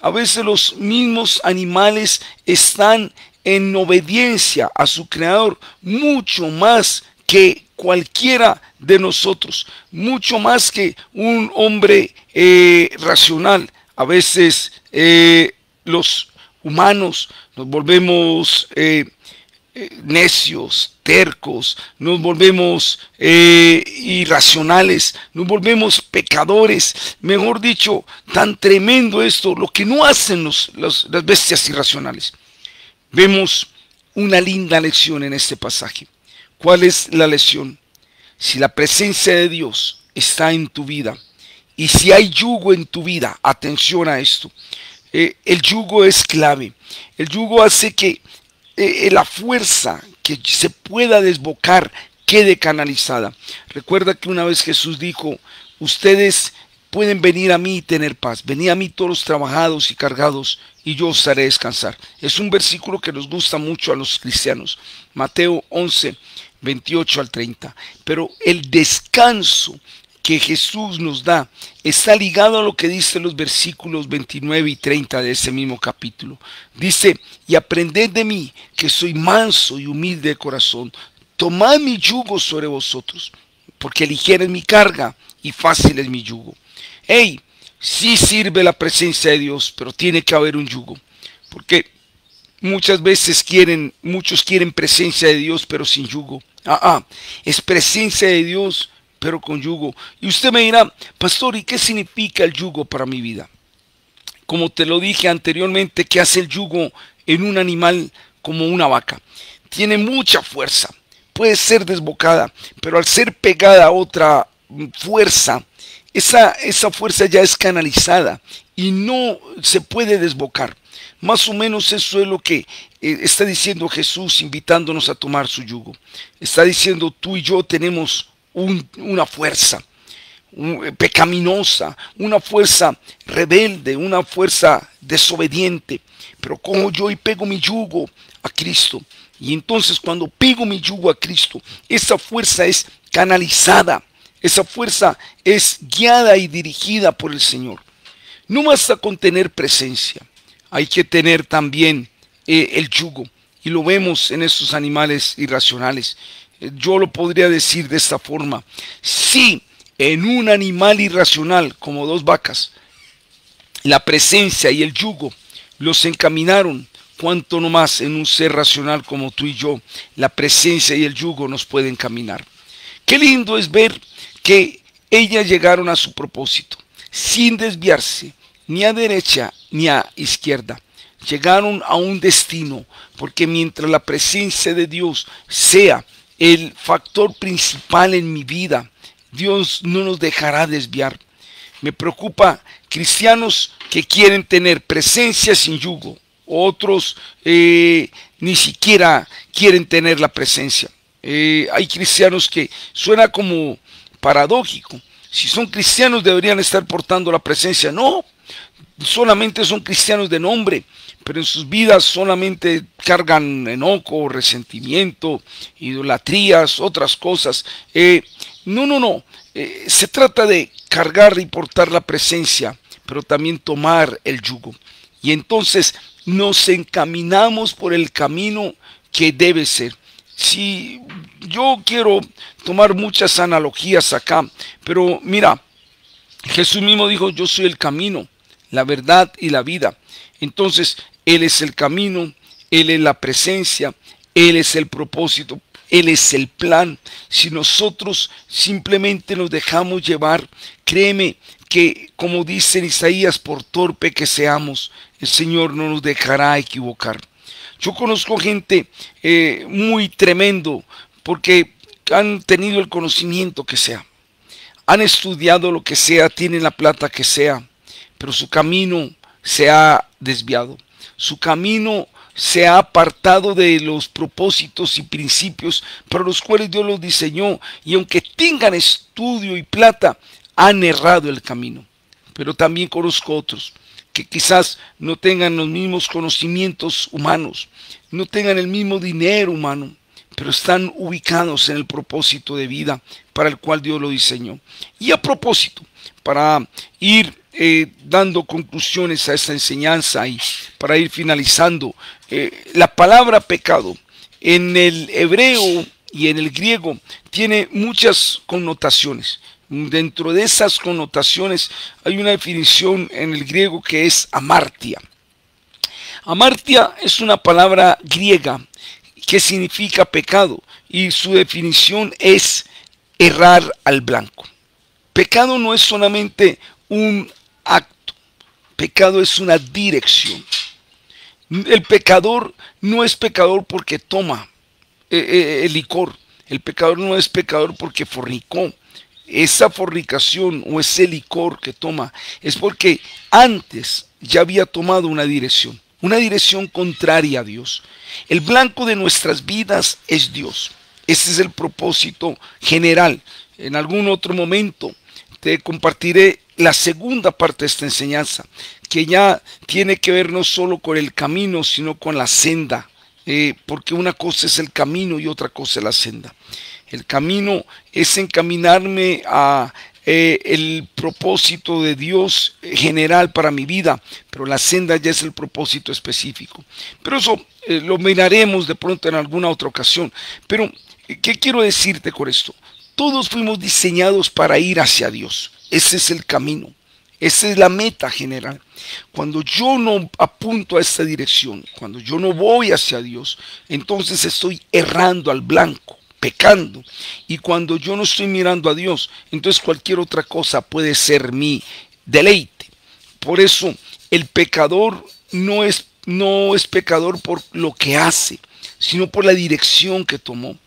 A veces los mismos animales están en obediencia a su creador mucho más que cualquiera de nosotros, mucho más que un hombre racional. A veces los humanos nos volvemos necios, tercos, nos volvemos irracionales, nos volvemos pecadores. Mejor dicho, tan tremendo esto, lo que no hacen las bestias irracionales. Vemos una linda lección en este pasaje. ¿Cuál es la lección? Si la presencia de Dios está en tu vida y si hay yugo en tu vida, atención a esto. El yugo es clave. El yugo hace que la fuerza que se pueda desbocar quede canalizada. Recuerda que una vez Jesús dijo, ustedes pueden venir a mí y tener paz. Venid a mí todos los trabajados y cargados y yo os haré descansar. Es un versículo que nos gusta mucho a los cristianos. Mateo 11, 28 al 30. Pero el descanso que Jesús nos da está ligado a lo que dice los versículos 29 y 30 de ese mismo capítulo. Dice, y aprended de mí, que soy manso y humilde de corazón. Tomad mi yugo sobre vosotros, porque ligera es mi carga y fácil es mi yugo. Sí sirve la presencia de Dios, pero tiene que haber un yugo. Porque Muchos quieren presencia de Dios, pero sin yugo. Es presencia de Dios, pero con yugo. Y usted me dirá, pastor, ¿y qué significa el yugo para mi vida? Como te lo dije anteriormente, ¿qué hace el yugo en un animal como una vaca? Tiene mucha fuerza, puede ser desbocada, pero al ser pegada a otra fuerza, esa fuerza ya es canalizada y no se puede desbocar. Más o menos eso es lo que está diciendo Jesús, invitándonos a tomar su yugo. Está diciendo, tú y yo tenemos una fuerza pecaminosa, una fuerza rebelde, una fuerza desobediente, pero cojo yo y pego mi yugo a Cristo. Y entonces cuando pego mi yugo a Cristo, esa fuerza es canalizada, esa fuerza es guiada y dirigida por el Señor. No basta con tener presencia, hay que tener también el yugo. Y lo vemos en estos animales irracionales. Yo lo podría decir de esta forma: si en un animal irracional como dos vacas, la presencia y el yugo los encaminaron, cuanto no más en un ser racional como tú y yo, la presencia y el yugo nos pueden caminar. Qué lindo es ver que ellas llegaron a su propósito, sin desviarse ni a derecha ni a izquierda. Llegaron a un destino, porque mientras la presencia de Dios sea el factor principal en mi vida, Dios no nos dejará desviar. Me preocupa cristianos que quieren tener presencia sin yugo. Otros ni siquiera quieren tener la presencia. Hay cristianos que suena como paradójico. Si son cristianos deberían estar portando la presencia. No, solamente son cristianos de nombre, pero en sus vidas solamente cargan enojo, resentimiento, idolatrías, otras cosas. No. Se trata de cargar y portar la presencia, pero también tomar el yugo. Y entonces nos encaminamos por el camino que debe ser. Si yo quiero tomar muchas analogías acá, pero mira, Jesús mismo dijo, yo soy el camino, la verdad y la vida. Entonces, Él es el camino, Él es la presencia, Él es el propósito, Él es el plan. Si nosotros simplemente nos dejamos llevar, créeme que, como dice en Isaías, por torpe que seamos, el Señor no nos dejará equivocar. Yo conozco gente muy tremendo porque han tenido el conocimiento que sea, han estudiado lo que sea, tienen la plata que sea, pero su camino se ha desviado, su camino se ha apartado de los propósitos y principios para los cuales Dios los diseñó, y aunque tengan estudio y plata, han errado el camino. Pero también conozco otros que quizás no tengan los mismos conocimientos humanos, no tengan el mismo dinero humano, pero están ubicados en el propósito de vida para el cual Dios lo diseñó. Y a propósito, para ir dando conclusiones a esta enseñanza y para ir finalizando, la palabra pecado en el hebreo y en el griego tiene muchas connotaciones. Dentro de esas connotaciones hay una definición en el griego que es amartia. Amartia es una palabra griega que significa pecado y su definición es errar al blanco. Pecado no es solamente un acto, pecado es una dirección. El pecador no es pecador porque toma el licor, el pecador no es pecador porque fornicó. Esa fornicación o ese licor que toma es porque antes ya había tomado una dirección contraria a Dios. El blanco de nuestras vidas es Dios. Ese es el propósito general. En algún otro momento te compartiré la segunda parte de esta enseñanza, que ya tiene que ver no solo con el camino, sino con la senda, porque una cosa es el camino y otra cosa es la senda. El camino es encaminarme a el propósito de Dios general para mi vida, pero la senda ya es el propósito específico. Pero eso lo miraremos de pronto en alguna otra ocasión. Pero, ¿qué quiero decirte con esto? Todos fuimos diseñados para ir hacia Dios. Ese es el camino. Esa es la meta general. Cuando yo no apunto a esta dirección, cuando yo no voy hacia Dios, entonces estoy errando al blanco, pecando. Y cuando yo no estoy mirando a Dios, entonces cualquier otra cosa puede ser mi deleite. Por eso el pecador no es pecador por lo que hace, sino por la dirección que tomó.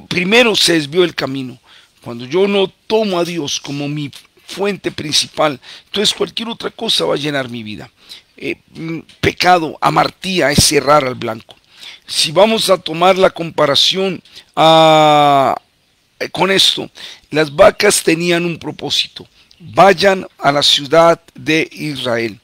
Primero se desvió el camino. Cuando yo no tomo a Dios como mi fuente principal, entonces cualquier otra cosa va a llenar mi vida. Pecado, amartía, es cerrar al blanco. Si vamos a tomar la comparación con esto, las vacas tenían un propósito. Vayan a la ciudad de Israel.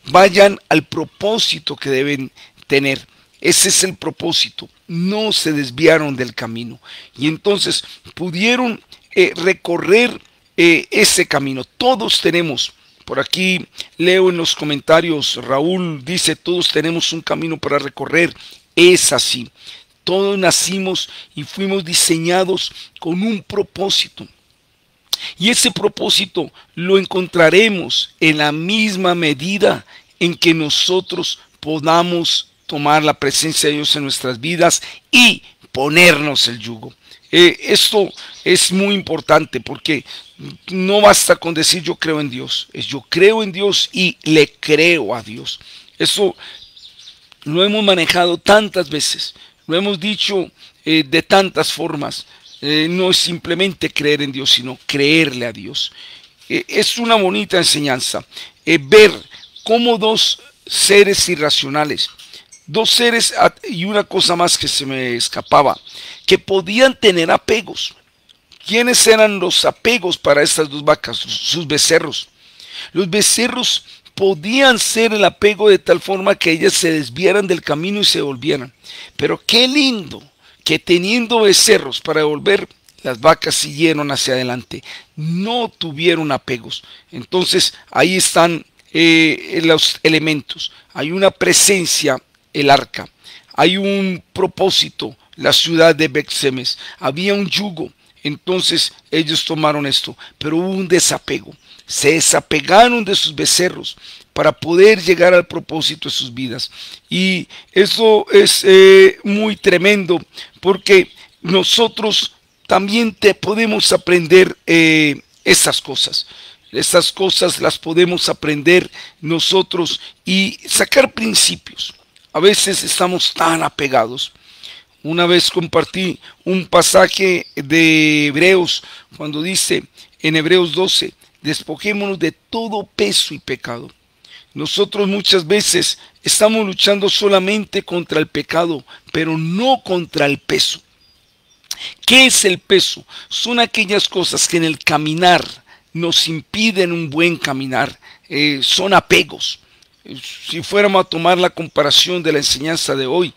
Vayan al propósito que deben tener. Ese es el propósito. No se desviaron del camino. Y entonces pudieron recorrer ese camino. Todos tenemos, por aquí leo en los comentarios, Raúl dice, todos tenemos un camino para recorrer. Es así. Todos nacimos y fuimos diseñados con un propósito. Y ese propósito lo encontraremos en la misma medida en que nosotros podamos tomar la presencia de Dios en nuestras vidas y ponernos el yugo. Esto es muy importante porque no basta con decir yo creo en Dios, es yo creo en Dios y le creo a Dios. Eso lo hemos manejado tantas veces, lo hemos dicho de tantas formas. No es simplemente creer en Dios, sino creerle a Dios. Es una bonita enseñanza ver cómo dos seres irracionales, dos seres y una cosa más que se me escapaba, que podían tener apegos. ¿Quiénes eran los apegos para estas dos vacas? Sus becerros. Los becerros podían ser el apego de tal forma que ellas se desviaran del camino y se volvieran. Pero qué lindo que teniendo becerros para devolver, las vacas siguieron hacia adelante, no tuvieron apegos. Entonces ahí están los elementos. Hay una presencia, el arca. Hay un propósito, la ciudad de Bet-Semes. Había un yugo. Entonces ellos tomaron esto, pero hubo un desapego. Se desapegaron de sus becerros para poder llegar al propósito de sus vidas. Y eso es muy tremendo porque nosotros también podemos aprender estas cosas. Estas cosas las podemos aprender nosotros y sacar principios. A veces estamos tan apegados. Una vez compartí un pasaje de Hebreos cuando dice en Hebreos 12, despojémonos de todo peso y pecado. Nosotros muchas veces estamos luchando solamente contra el pecado, pero no contra el peso. ¿Qué es el peso? Son aquellas cosas que en el caminar nos impiden un buen caminar. Son apegos. Si fuéramos a tomar la comparación de la enseñanza de hoy,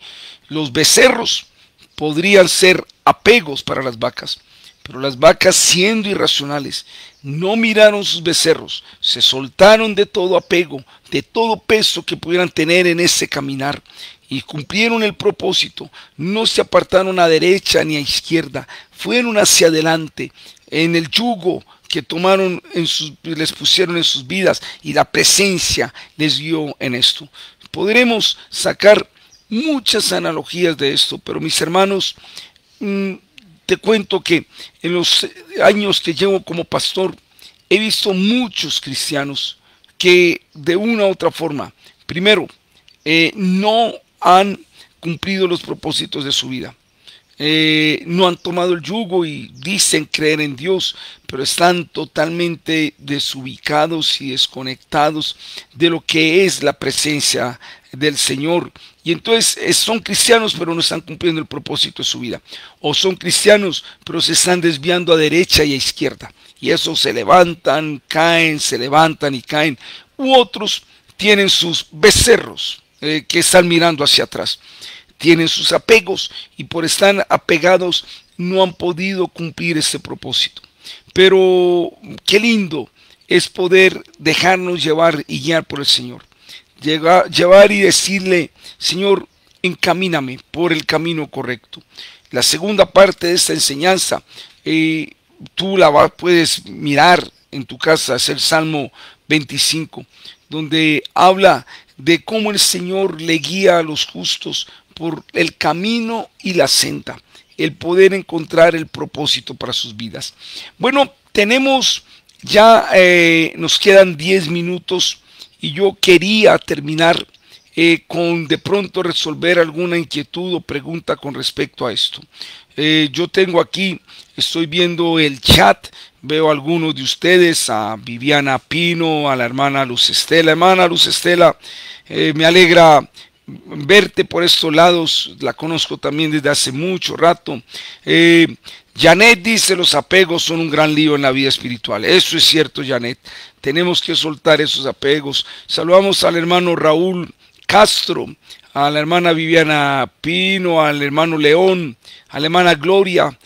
los becerros podrían ser apegos para las vacas, pero las vacas, siendo irracionales, no miraron sus becerros, se soltaron de todo apego, de todo peso que pudieran tener en ese caminar y cumplieron el propósito. No se apartaron a derecha ni a izquierda, fueron hacia adelante en el yugo que tomaron les pusieron en sus vidas y la presencia les dio en esto. Podremos sacar muchas analogías de esto, pero mis hermanos, te cuento que en los años que llevo como pastor he visto muchos cristianos que de una u otra forma, primero, no han cumplido los propósitos de su vida. No han tomado el yugo y dicen creer en Dios, pero están totalmente desubicados y desconectados de lo que es la presencia del Señor. Y entonces son cristianos pero no están cumpliendo el propósito de su vida. O son cristianos pero se están desviando a derecha y a izquierda. Y eso se levantan, caen, se levantan y caen. U otros tienen sus becerros que están mirando hacia atrás. Tienen sus apegos y por estar apegados no han podido cumplir ese propósito. Pero qué lindo es poder dejarnos llevar y guiar por el Señor. Llevar y decirle, Señor, encamíname por el camino correcto. La segunda parte de esta enseñanza, tú la puedes mirar en tu casa, es el Salmo 25, donde habla de cómo el Señor le guía a los justos por el camino y la senda, el poder encontrar el propósito para sus vidas. Bueno, tenemos ya, nos quedan 10 minutos y yo quería terminar con de pronto resolver alguna inquietud o pregunta con respecto a esto. Yo tengo aquí, estoy viendo el chat, veo a algunos de ustedes, a Viviana Pino, a la hermana Luz Estela. Hermana Luz Estela, me alegra verte por estos lados, la conozco también desde hace mucho rato. Janet dice: los apegos son un gran lío en la vida espiritual. Eso es cierto, Janet, tenemos que soltar esos apegos. Saludamos al hermano Raúl Castro, a la hermana Viviana Pino, al hermano León, a la hermana Gloria.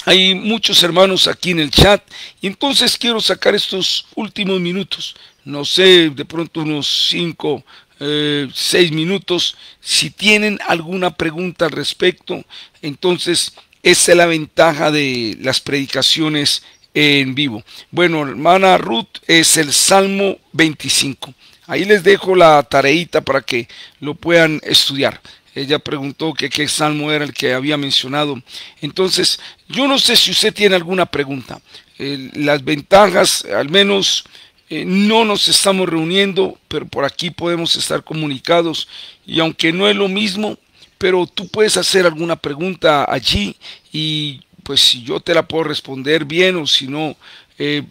Hay muchos hermanos aquí en el chat y entonces quiero sacar estos últimos minutos, no sé, de pronto unos 5, 6 minutos. Si tienen alguna pregunta al respecto, entonces esa es la ventaja de las predicaciones en vivo. Bueno, hermana Ruth, es el Salmo 25. Ahí les dejo la tareita para que lo puedan estudiar. Ella preguntó que qué salmo era el que había mencionado. Entonces, yo no sé si usted tiene alguna pregunta. Las ventajas, al menos no nos estamos reuniendo, pero por aquí podemos estar comunicados. Y aunque no es lo mismo, pero tú puedes hacer alguna pregunta allí y pues si yo te la puedo responder bien o si no,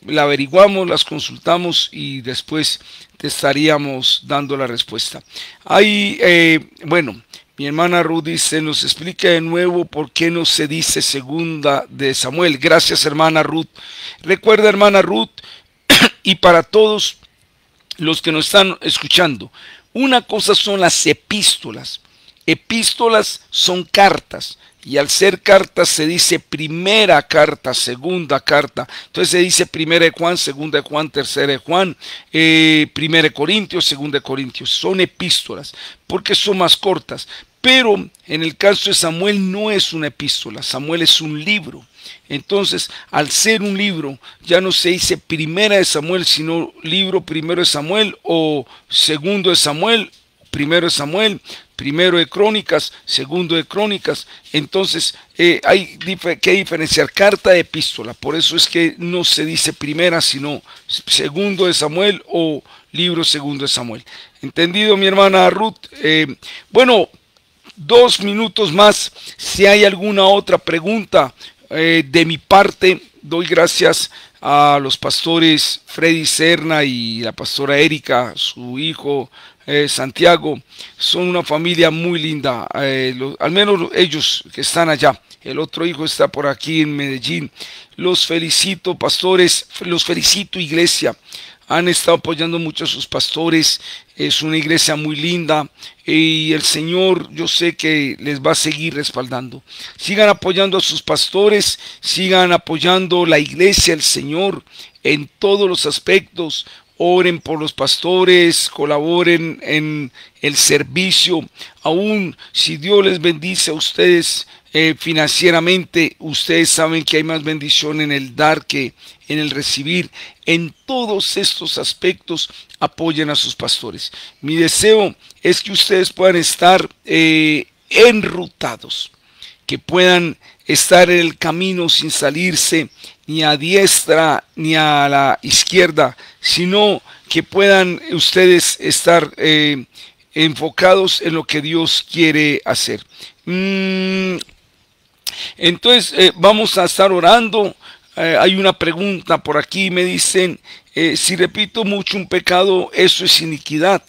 la averiguamos, las consultamos y después te estaríamos dando la respuesta. Bueno, mi hermana Ruth dice: nos explica de nuevo por qué no se dice segunda de Samuel. Gracias, hermana Ruth. Recuerda, hermana Ruth, y para todos los que nos están escuchando, una cosa son las epístolas. Epístolas son cartas. Y al ser cartas se dice primera carta, segunda carta. Entonces se dice primera de Juan, segunda de Juan, tercera de Juan, primera de Corintios, segunda de Corintios. Son epístolas porque son más cortas. Pero en el caso de Samuel no es una epístola, Samuel es un libro. Entonces, al ser un libro, ya no se dice primera de Samuel, sino libro primero de Samuel o segundo de Samuel, primero de Samuel, primero de Crónicas, segundo de Crónicas. Entonces hay que diferenciar carta de epístola. Por eso es que no se dice primera, sino segundo de Samuel o libro segundo de Samuel. ¿Entendido, mi hermana Ruth? Bueno, 2 minutos más. Si hay alguna otra pregunta de mi parte, doy gracias a los pastores Freddy Serna y la pastora Erika, su hijo Santiago. Son una familia muy linda, al menos ellos que están allá. El otro hijo está por aquí en Medellín. Los felicito, pastores, los felicito, iglesia. Han estado apoyando mucho a sus pastores. Es una iglesia muy linda y el Señor, yo sé que les va a seguir respaldando. Sigan apoyando a sus pastores, sigan apoyando la iglesia, el Señor, en todos los aspectos. Oren por los pastores, colaboren en el servicio. Aún si Dios les bendice a ustedes financieramente, ustedes saben que hay más bendición en el dar que en el recibir. En todos estos aspectos apoyen a sus pastores. Mi deseo es que ustedes puedan estar enrutados, que puedan estar en el camino sin salirse ni a diestra ni a la izquierda, sino que puedan ustedes estar enfocados en lo que Dios quiere hacer. Entonces vamos a estar orando. Hay una pregunta por aquí, me dicen, si repito mucho un pecado, ¿eso es iniquidad?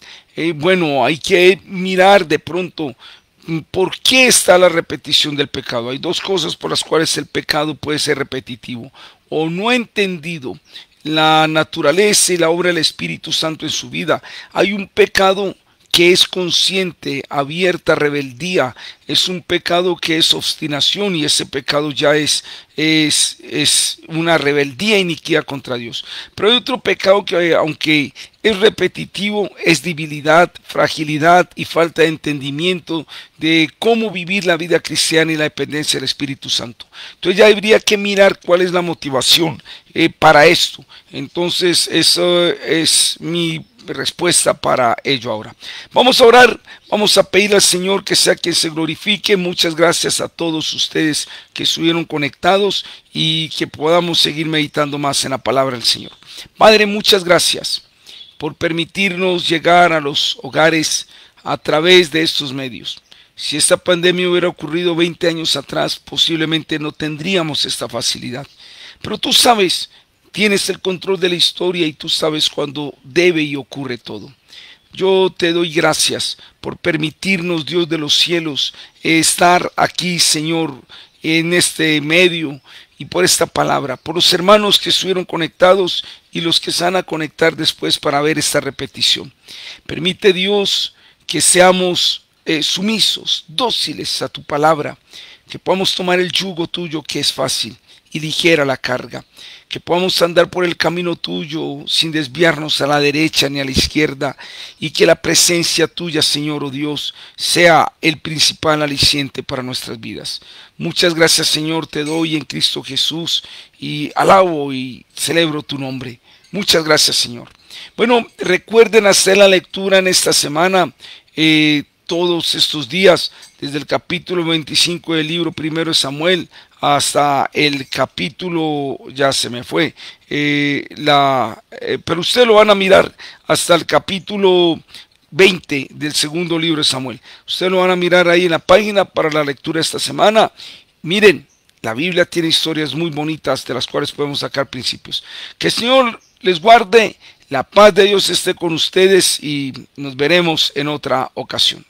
Bueno, hay que mirar de pronto por qué está la repetición del pecado. Hay 2 cosas por las cuales el pecado puede ser repetitivo: o no ha entendido la naturaleza y la obra del Espíritu Santo en su vida. Hay un pecado que es consciente, abierta rebeldía, es un pecado que es obstinación y ese pecado ya es una rebeldía iniquidad contra Dios. Pero hay otro pecado que aunque es repetitivo, es debilidad, fragilidad y falta de entendimiento de cómo vivir la vida cristiana y la dependencia del Espíritu Santo. Entonces ya habría que mirar cuál es la motivación para esto. Entonces eso es mi respuesta para ello ahora. Vamos a orar, vamos a pedir al Señor que sea quien se glorifique. Muchas gracias a todos ustedes que estuvieron conectados y que podamos seguir meditando más en la palabra del Señor. Padre, muchas gracias por permitirnos llegar a los hogares a través de estos medios. Si esta pandemia hubiera ocurrido 20 años atrás, posiblemente no tendríamos esta facilidad. Pero tú sabes, tienes el control de la historia y tú sabes cuándo debe y ocurre todo. Yo te doy gracias por permitirnos, Dios de los cielos, estar aquí, Señor, en este medio y por esta palabra, por los hermanos que estuvieron conectados y los que se van a conectar después para ver esta repetición. Permite, Dios, que seamos sumisos, dóciles a tu palabra, que podamos tomar el yugo tuyo que es fácil y ligera la carga, que podamos andar por el camino tuyo sin desviarnos a la derecha ni a la izquierda y que la presencia tuya, Señor, oh Dios, sea el principal aliciente para nuestras vidas. Muchas gracias, Señor, te doy en Cristo Jesús y alabo y celebro tu nombre. Muchas gracias, Señor. Bueno, recuerden hacer la lectura en esta semana, todos estos días, desde el capítulo 25 del libro primero de Samuel hasta el capítulo, ya se me fue, pero ustedes lo van a mirar hasta el capítulo 20 del segundo libro de Samuel. Ustedes lo van a mirar ahí en la página para la lectura esta semana. Miren, la Biblia tiene historias muy bonitas de las cuales podemos sacar principios. Que el Señor les guarde, la paz de Dios esté con ustedes y nos veremos en otra ocasión.